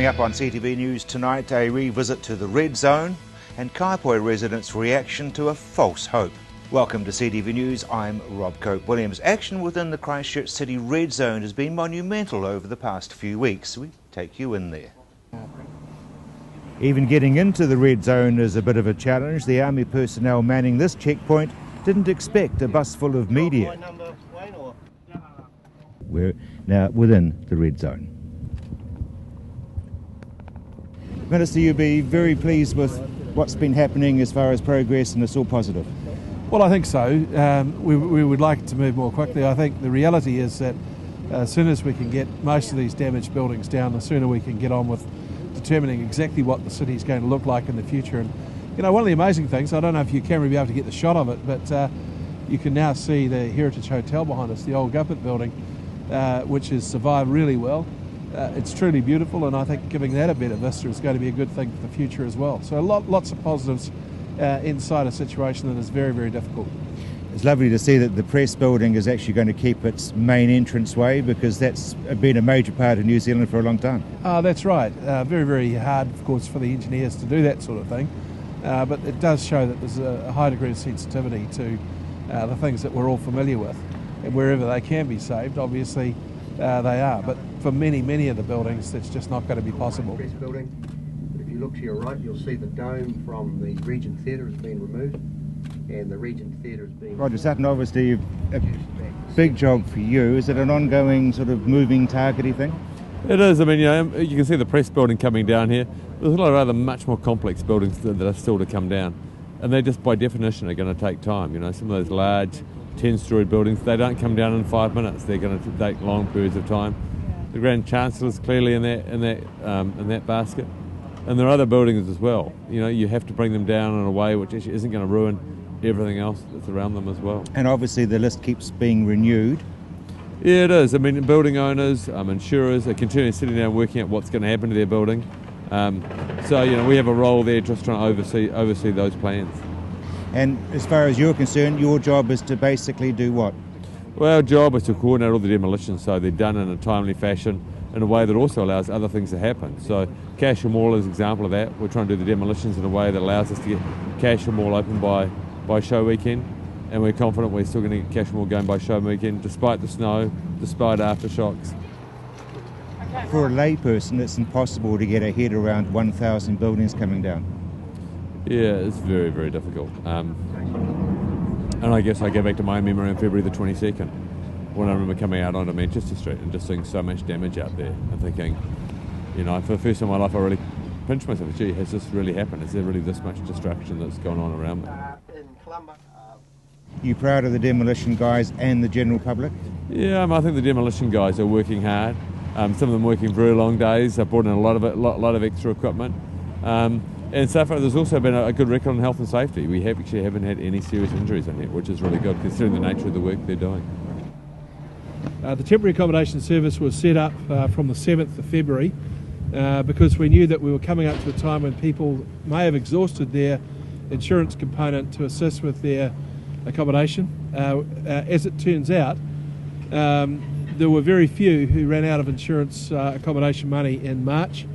Coming up on CTV News tonight, a revisit to the red zone and Kaipoi residents' reaction to a false hope. Welcome to CTV News, I'm Rob Cope-Williams. Action within the Christchurch City red zone has been monumental over the past few weeks. We take you in there. Even getting into the red zone is a bit of a challenge. The army personnel manning this checkpoint didn't expect a bus full of media. We're now within the red zone. Minister, you'll be very pleased with what's been happening as far as progress, and it's all positive. Well, I think so. We would like it to move more quickly. I think the reality is that as soon as we can get most of these damaged buildings down, the sooner we can get on with determining exactly what the city is going to look like in the future. And you know, one of the amazing things, I don't know if you can be able to get the shot of it, but you can now see the Heritage Hotel behind us, the old government building, which has survived really well. It's truly beautiful, and I think giving that a better vista is going to be a good thing for the future as well. So lots of positives inside a situation that is very, very difficult. It's lovely to see that the press building is actually going to keep its main entranceway, because that's been a major part of New Zealand for a long time. That's right. Very, very hard, of course, for the engineers to do that sort of thing. But it does show that there's a high degree of sensitivity to the things that we're all familiar with. And wherever they can be saved, obviously they are. But for many of the buildings, that's just not going to be possible. Press building. If you look to your right, you'll see the dome from the Regent Theatre has been removed, and the Regent Theatre has been... Roger Sutton, obviously a big job for you. Is it an ongoing sort of moving targety thing? It is. I mean, you can see the press building coming down here. There's a lot of other much more complex buildings that are still to come down, and they just by definition are going to take time. You know, some of those large 10-storey buildings, they don't come down in 5 minutes. They're going to take long periods of time. The Grand Chancellor's clearly in that basket, and there are other buildings as well. You know, you have to bring them down in a way which actually isn't going to ruin everything else that's around them as well. And obviously the list keeps being renewed. Yeah, it is. I mean, building owners, insurers are continually sitting down working out what's going to happen to their building. So, you know, we have a role there just trying to oversee those plans. And as far as you're concerned, your job is to basically do what? Well, our job is to coordinate all the demolitions so they're done in a timely fashion, in a way that also allows other things to happen. So Cashel Mall is an example of that. We're trying to do the demolitions in a way that allows us to get Cashel Mall open by show weekend, and we're confident we're still going to get Cashel Mall going by show weekend, despite the snow, despite aftershocks. For a layperson, it's impossible to get a head around 1,000 buildings coming down. Yeah, it's very, very difficult. And I guess I go back to my memory on February the 22nd, when I remember coming out onto Manchester Street and just seeing so much damage out there and thinking, you know, for the first time in my life I really pinched myself. Gee, has this really happened? Is there really this much destruction that's gone on around me? You proud of the demolition guys and the general public? Yeah, I think the demolition guys are working hard. Some of them working very long days. I've brought in a lot of extra equipment. And so far there's also been a good record on health and safety. We actually haven't had any serious injuries in here, which is really good considering the nature of the work they're doing. The temporary accommodation service was set up from the 7th of February because we knew that we were coming up to a time when people may have exhausted their insurance component to assist with their accommodation. As it turns out, there were very few who ran out of insurance accommodation money in March.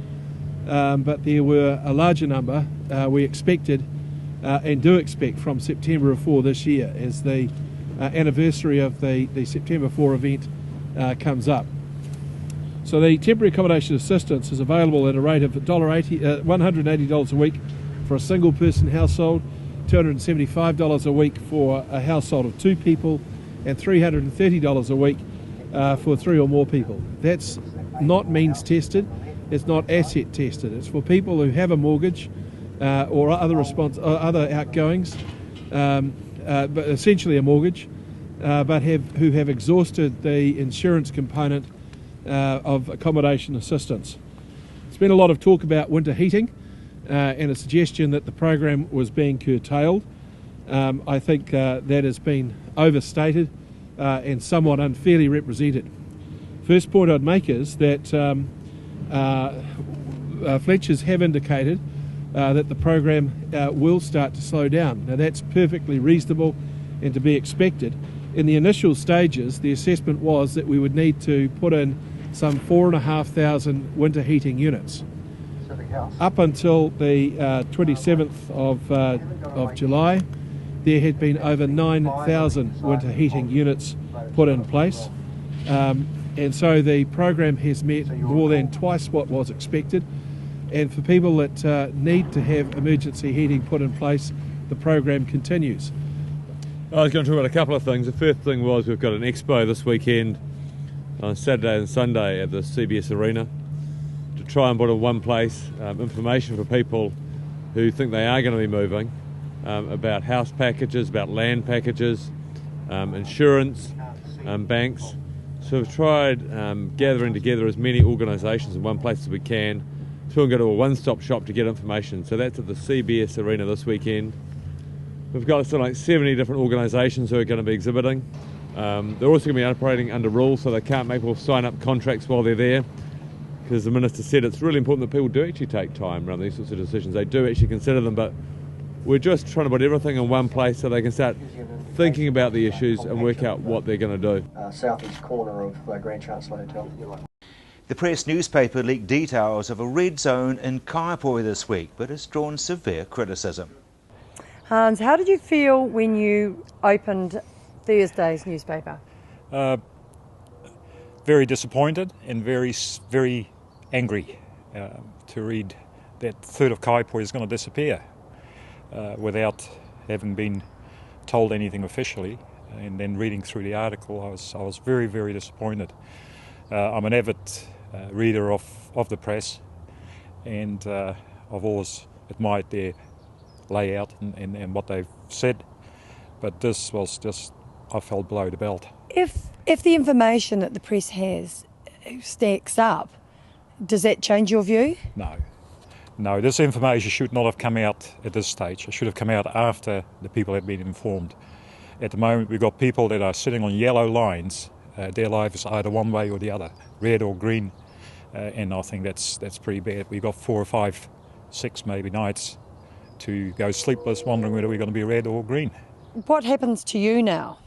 But there were a larger number we expected and do expect from September 4 this year, as the anniversary of the September 4 event comes up. So the temporary accommodation assistance is available at a rate of $180 a week for a single person household, $275 a week for a household of 2 people, and $330 a week for 3 or more people. That's not means tested. It's not asset tested. It's for people who have a mortgage or other outgoings, but essentially a mortgage, but who have exhausted the insurance component of accommodation assistance. There's been a lot of talk about winter heating and a suggestion that the program was being curtailed. I think that has been overstated and somewhat unfairly represented. First point I'd make is that Fletchers have indicated that the program will start to slow down. Now that's perfectly reasonable and to be expected. In the initial stages, the assessment was that we would need to put in some 4,500 winter heating units. up until the 27th of July, there had been over 9,000 winter heating units put in place. And so the program has met more than twice what was expected. And for people that need to have emergency heating put in place, the program continues. I was going to talk about a couple of things. The first thing was we've got an expo this weekend on Saturday and Sunday at the CBS Arena to try and put in one place information for people who think they are going to be moving about house packages, about land packages, insurance, banks. So we've tried gathering together as many organisations in one place as we can to go to a one-stop shop to get information. So that's at the CBS Arena this weekend. We've got something like 70 different organisations who are going to be exhibiting. They're also going to be operating under rules, so they can't make people sign up contracts while they're there, because the Minister said it's really important that people do actually take time around these sorts of decisions. They do actually consider them, but we're just trying to put everything in one place so they can start thinking about the issues and work out what they're going to do. Southeast corner of Grand Chancellor Hotel. The Press newspaper leaked details of a red zone in Kaiapoi this week, but it's drawn severe criticism. Hans, how did you feel when you opened Thursday's newspaper? Very disappointed and very angry to read that third of Kaiapoi is going to disappear without having been told anything officially. And then reading through the article, I was very disappointed. I'm an avid reader of the Press, and I've always admired their layout and what they've said, but this was just, I felt below the belt. If the information that the Press has stacks up, does that change your view? No, this information should not have come out at this stage. It should have come out after the people had been informed. At the moment, we've got people that are sitting on yellow lines. Their life is either one way or the other, red or green, and I think that's pretty bad. We've got 4 or 5, 6 maybe nights to go sleepless wondering whether we're going to be red or green. What happens to you now?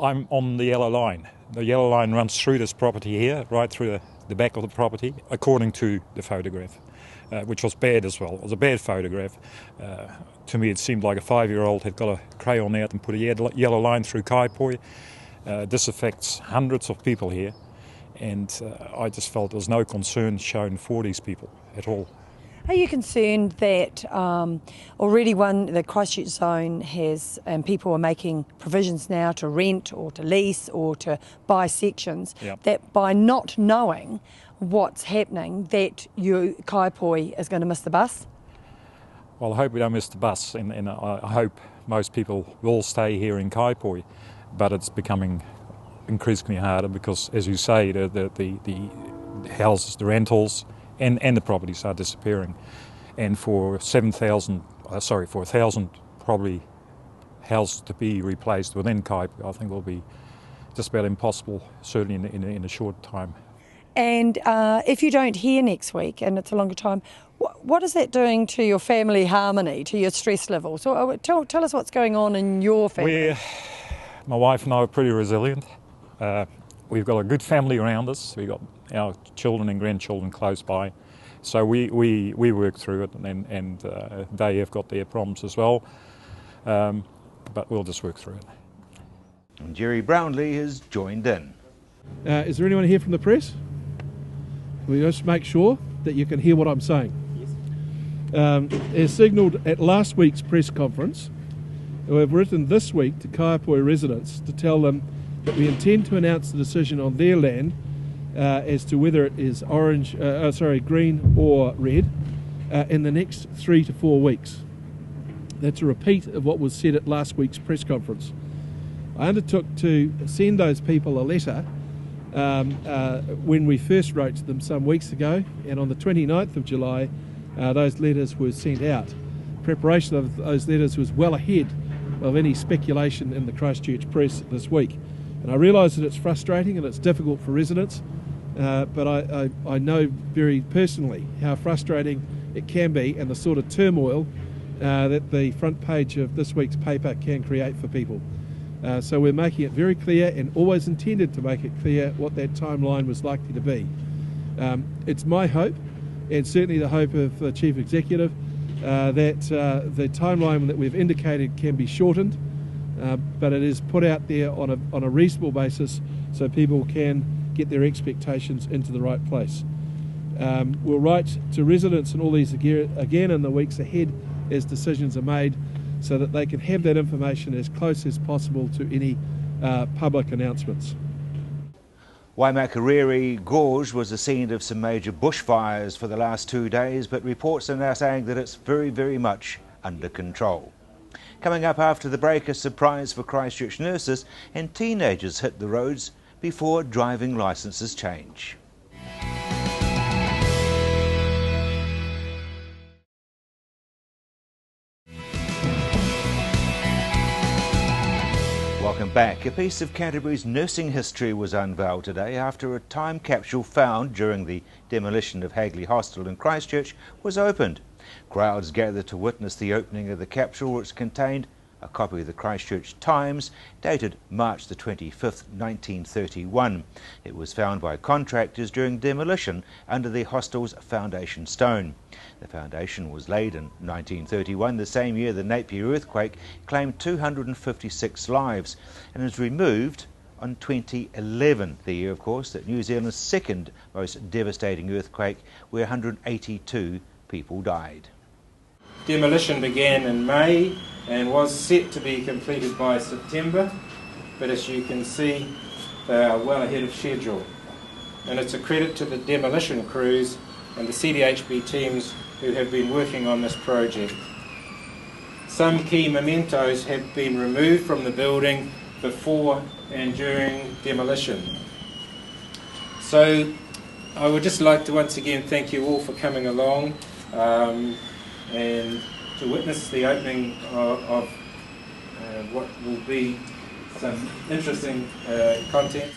I'm on the yellow line. The yellow line runs through this property here, right through the back of the property, according to the photograph, which was bad as well. It was a bad photograph. To me, it seemed like a 5-year-old had got a crayon out and put a yellow line through Kaiapoi. This affects hundreds of people here, and I just felt there was no concern shown for these people at all. Are you concerned that already the Christchurch zone has, and people are making provisions now to rent or to lease or to buy sections, that by not knowing what's happening, that Kaiapoi is going to miss the bus? Well, I hope we don't miss the bus, and I hope most people will stay here in Kaiapoi, but it's becoming increasingly harder because, as you say, the houses, the rentals, and the properties are disappearing. And for 1,000 probably houses to be replaced within Kaiapoi, I think will be just about impossible, certainly in a short time. And if you don't hear next week, and it's a longer time, what is that doing to your family harmony, to your stress level? So tell us what's going on in your family. My wife and I are pretty resilient. We've got a good family around us. We've got our children and grandchildren close by. So we work through it, and they have got their problems as well. But we'll just work through it. And Jerry Brownlee has joined in. Is there anyone here from the Press? We just make sure that you can hear what I'm saying. Yes. As signalled at last week's press conference, we've written this week to Kaiapoi residents to tell them that we intend to announce the decision on their land as to whether it is green or red in the next 3 to 4 weeks. That's a repeat of what was said at last week's press conference. I undertook to send those people a letter when we first wrote to them some weeks ago, and on the 29th of July those letters were sent out. Preparation of those letters was well ahead of any speculation in the Christchurch Press this week. And I realise that it's frustrating and it's difficult for residents, but I know very personally how frustrating it can be and the sort of turmoil that the front page of this week's paper can create for people. So we're making it very clear, and always intended to make it clear, what that timeline was likely to be. It's my hope and certainly the hope of the Chief Executive that the timeline that we've indicated can be shortened, but it is put out there on a reasonable basis so people can get their expectations into the right place. We'll write to residents and all these again in the weeks ahead as decisions are made, so that they can have that information as close as possible to any public announcements. Waimakariri Gorge was the scene of some major bushfires for the last 2 days, but reports are now saying that it's very, very much under control. Coming up after the break, a surprise for Christchurch nurses, and teenagers hit the roads before driving licences change. Welcome back. A piece of Canterbury's nursing history was unveiled today after a time capsule found during the demolition of Hagley Hostel in Christchurch was opened. Crowds gathered to witness the opening of the capsule, which contained a copy of the Christchurch Times dated March the 25th, 1931. It was found by contractors during demolition under the hostel's foundation stone. The foundation was laid in 1931, the same year the Napier earthquake claimed 256 lives, and was removed on 2011, the year, of course, that New Zealand's second most devastating earthquake, where 182 people died. Demolition began in May and was set to be completed by September, but as you can see, they are well ahead of schedule. And it's a credit to the demolition crews and the CDHB teams who have been working on this project. Some key mementos have been removed from the building before and during demolition. So I would just like to once again thank you all for coming along and to witness the opening of what will be some interesting content.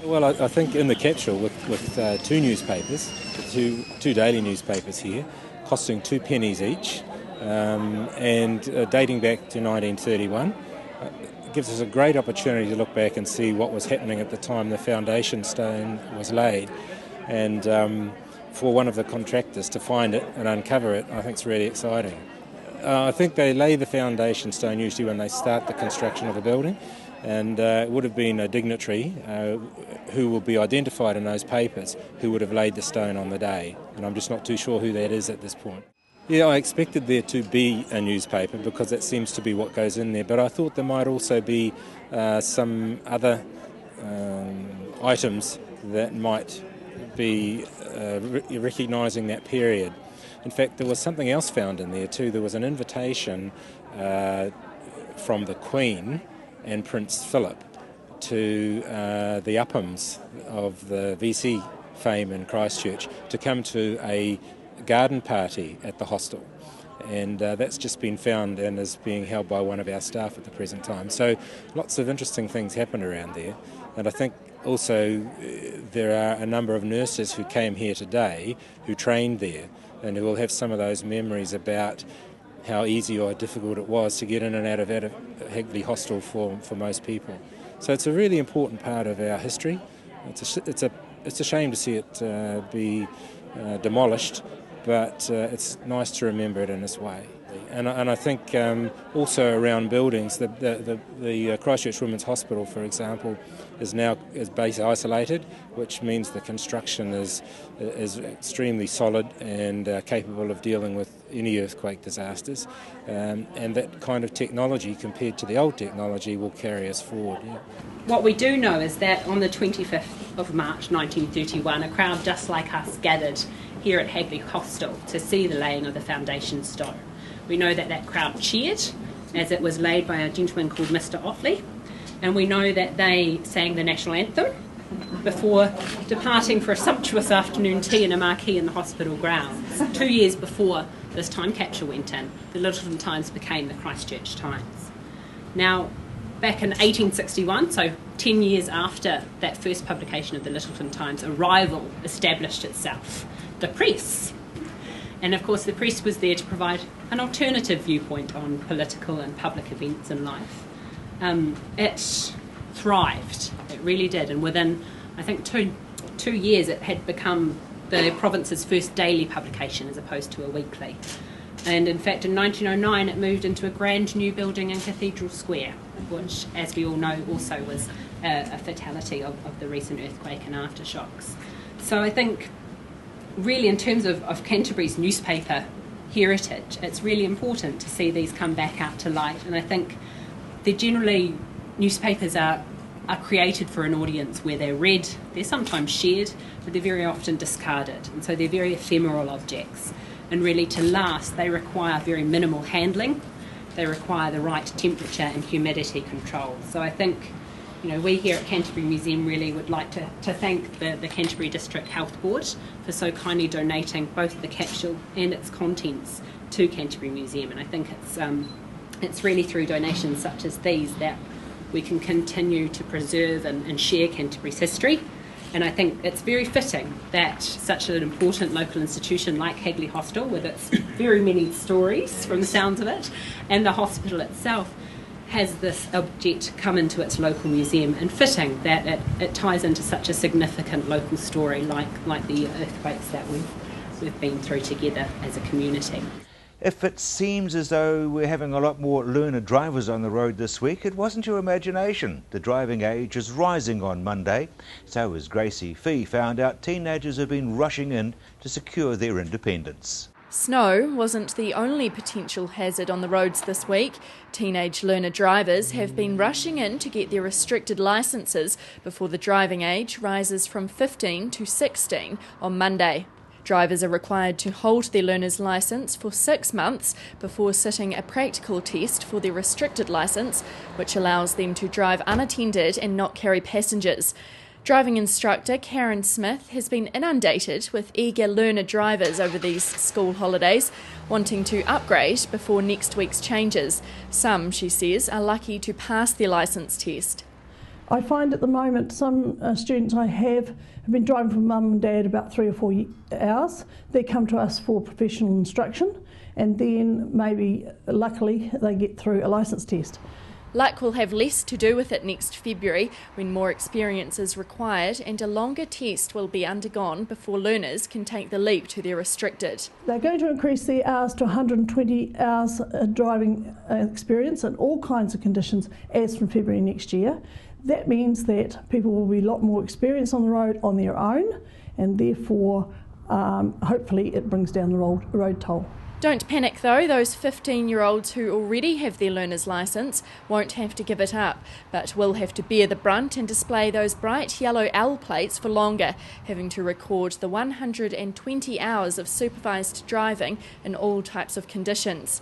Well, I think in the capsule with two newspapers, two daily newspapers here, costing 2 pennies each, and dating back to 1931, gives us a great opportunity to look back and see what was happening at the time the foundation stone was laid. And for one of the contractors to find it and uncover it, I think it's really exciting. I think they lay the foundation stone usually when they start the construction of a building, and it would have been a dignitary who will be identified in those papers who would have laid the stone on the day, and I'm just not too sure who that is at this point. Yeah, I expected there to be a newspaper because that seems to be what goes in there, but I thought there might also be some other items that might be recognising that period. In fact, there was something else found in there too. There was an invitation from the Queen and Prince Philip to the Uphams of the VC fame in Christchurch to come to a garden party at the hostel, and that's just been found and is being held by one of our staff at the present time. So lots of interesting things happen around there, and I think also there are a number of nurses who came here today who trained there and who will have some of those memories about how easy or difficult it was to get in and out of Hagley Hostel for most people. So it's a really important part of our history. It's a shame to see it be demolished, but it's nice to remember it in this way. And I think also around buildings, the Christchurch Women's Hospital, for example, is base isolated, which means the construction is extremely solid and capable of dealing with any earthquake disasters. And that kind of technology, compared to the old technology, will carry us forward. Yeah. What we do know is that on the 25th of March 1931, a crowd just like us gathered here at Hagley Hostel to see the laying of the foundation stone. We know that that crowd cheered as it was laid by a gentleman called Mr. Otley, and we know that they sang the national anthem before departing for a sumptuous afternoon tea in a marquee in the hospital grounds. 2 years before this time capsule went in, the Littleton Times became the Christchurch Times. Now, back in 1861, so 10 years after that first publication of the Littleton Times, a rival established itself, the press. And of course the press was there to provide an alternative viewpoint on political and public events in life. It thrived, it really did, and within I think, 2 years it had become the province's first daily publication as opposed to a weekly. And in fact, in 1909, it moved into a grand new building in Cathedral Square, which, as we all know, also was a fatality of the recent earthquake and aftershocks. So I think, really, in terms of Canterbury's newspaper heritage, it's really important to see these come back out to light. And I think newspapers are created for an audience where they're read, they're sometimes shared, but they're very often discarded. And so they're very ephemeral objects. And really, to last, they require very minimal handling. They require the right temperature and humidity control. So I think, we here at Canterbury Museum really would like to thank the Canterbury District Health Board for so kindly donating both the capsule and its contents to Canterbury Museum. And I think it's really through donations such as these that we can continue to preserve and share Canterbury's history. And I think it's very fitting that such an important local institution like Hagley Hostel, with its very many stories from the sounds of it, and the hospital itself, has this object come into its local museum, and fitting that it ties into such a significant local story like the earthquakes that we've been through together as a community. If it seems as though we're having a lot more learner drivers on the road this week, it wasn't your imagination. The driving age is rising on Monday. So as Gracie Fee found out, teenagers have been rushing in to secure their independence. Snow wasn't the only potential hazard on the roads this week. Teenage learner drivers have been rushing in to get their restricted licences before the driving age rises from 15 to 16 on Monday. Drivers are required to hold their learner's licence for 6 months before sitting a practical test for their restricted licence, which allows them to drive unattended and not carry passengers. Driving instructor Karen Smith has been inundated with eager learner drivers over these school holidays, wanting to upgrade before next week's changes. Some, she says, are lucky to pass their licence test. I find at the moment some students I have been driving for mum and dad about 3 or 4 hours. They come to us for professional instruction, and then maybe, luckily, they get through a licence test. Luck will have less to do with it next February, when more experience is required and a longer test will be undergone before learners can take the leap to their restricted. They're going to increase their hours to 120 hours driving experience in all kinds of conditions as from February next year. That means that people will be a lot more experienced on the road on their own, and therefore hopefully it brings down the road toll. Don't panic though, those 15-year-olds who already have their learner's licence won't have to give it up, but will have to bear the brunt and display those bright yellow L plates for longer, having to record the 120 hours of supervised driving in all types of conditions.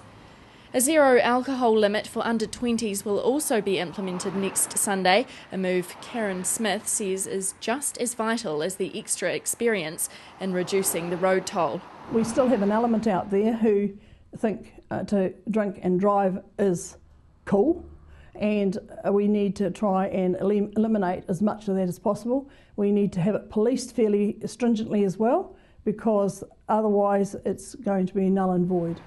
A zero alcohol limit for under-20s will also be implemented next Sunday, a move Karen Smith says is just as vital as the extra experience in reducing the road toll. We still have an element out there who think to drink and drive is cool, and we need to try and eliminate as much of that as possible. We need to have it policed fairly stringently as well, because otherwise it's going to be null and void.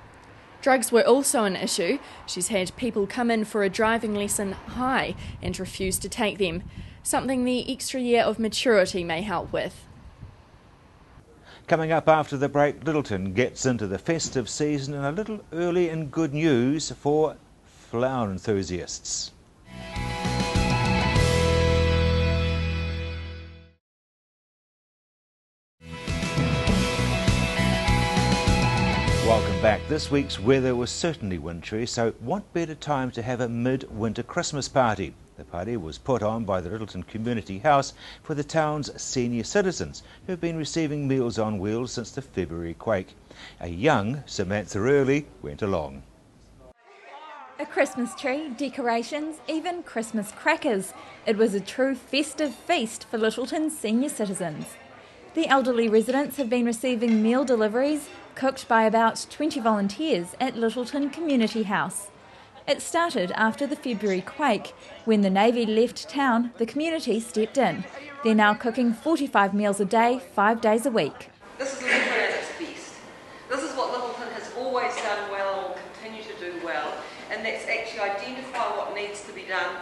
Drugs were also an issue. She's had people come in for a driving lesson high and refuse to take them, something the extra year of maturity may help with. Coming up after the break, Littleton gets into the festive season and a little early and good news for flower enthusiasts. Welcome back. This week's weather was certainly wintry, so what better time to have a mid-winter Christmas party? The party was put on by the Littleton Community House for the town's senior citizens who have been receiving Meals on Wheels since the February quake. A young Samantha Early went along. A Christmas tree, decorations, even Christmas crackers. It was a true festive feast for Littleton's senior citizens. The elderly residents have been receiving meal deliveries cooked by about 20 volunteers at Littleton Community House. It started after the February quake. When the Navy left town, the community stepped in. They're now cooking 45 meals a day, 5 days a week. This is Littleton at its best. This is what Littleton has always done well and will continue to do well, and that's actually identify what needs to be done,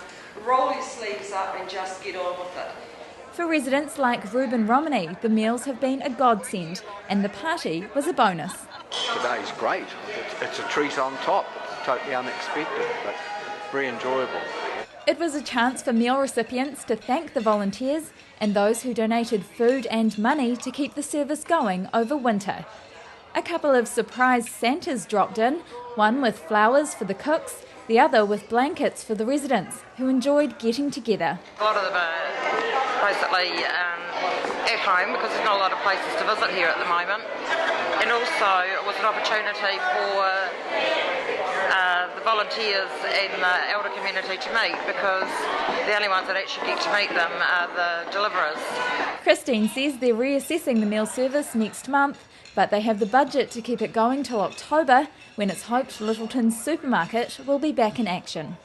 roll your sleeves up and just get on with it. For residents like Reuben Romney, the meals have been a godsend and the party was a bonus. Today's great. It's a treat on top. Totally unexpected, but very enjoyable. It was a chance for meal recipients to thank the volunteers and those who donated food and money to keep the service going over winter. A couple of surprise Santas dropped in, one with flowers for the cooks, the other with blankets for the residents, who enjoyed getting together. A lot of them are basically at home because there's not a lot of places to visit here at the moment. And also it was an opportunity for the volunteers and the elder community to meet, because the only ones that actually get to meet them are the deliverers. Christine says they're reassessing the meal service next month, but they have the budget to keep it going till October, when it's hoped Littleton's supermarket will be back in action.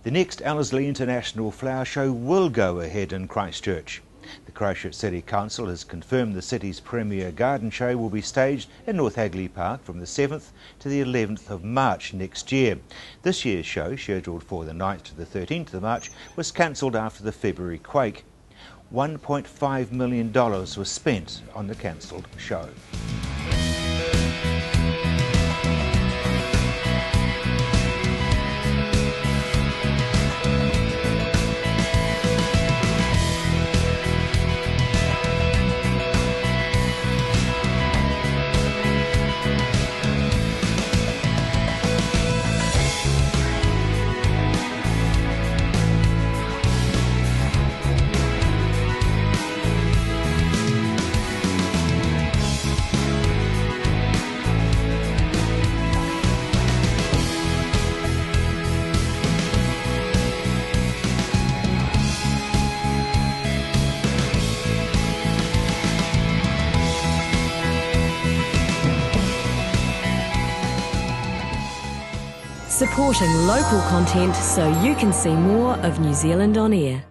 The next Ellerslie International Flower Show will go ahead in Christchurch. The Christchurch City Council has confirmed the city's premier garden show will be staged in North Hagley Park from the 7th to the 11th of March next year. This year's show, scheduled for the 9th to the 13th of March, was cancelled after the February quake. $1.5 million was spent on the cancelled show. Supporting local content so you can see more of New Zealand on air.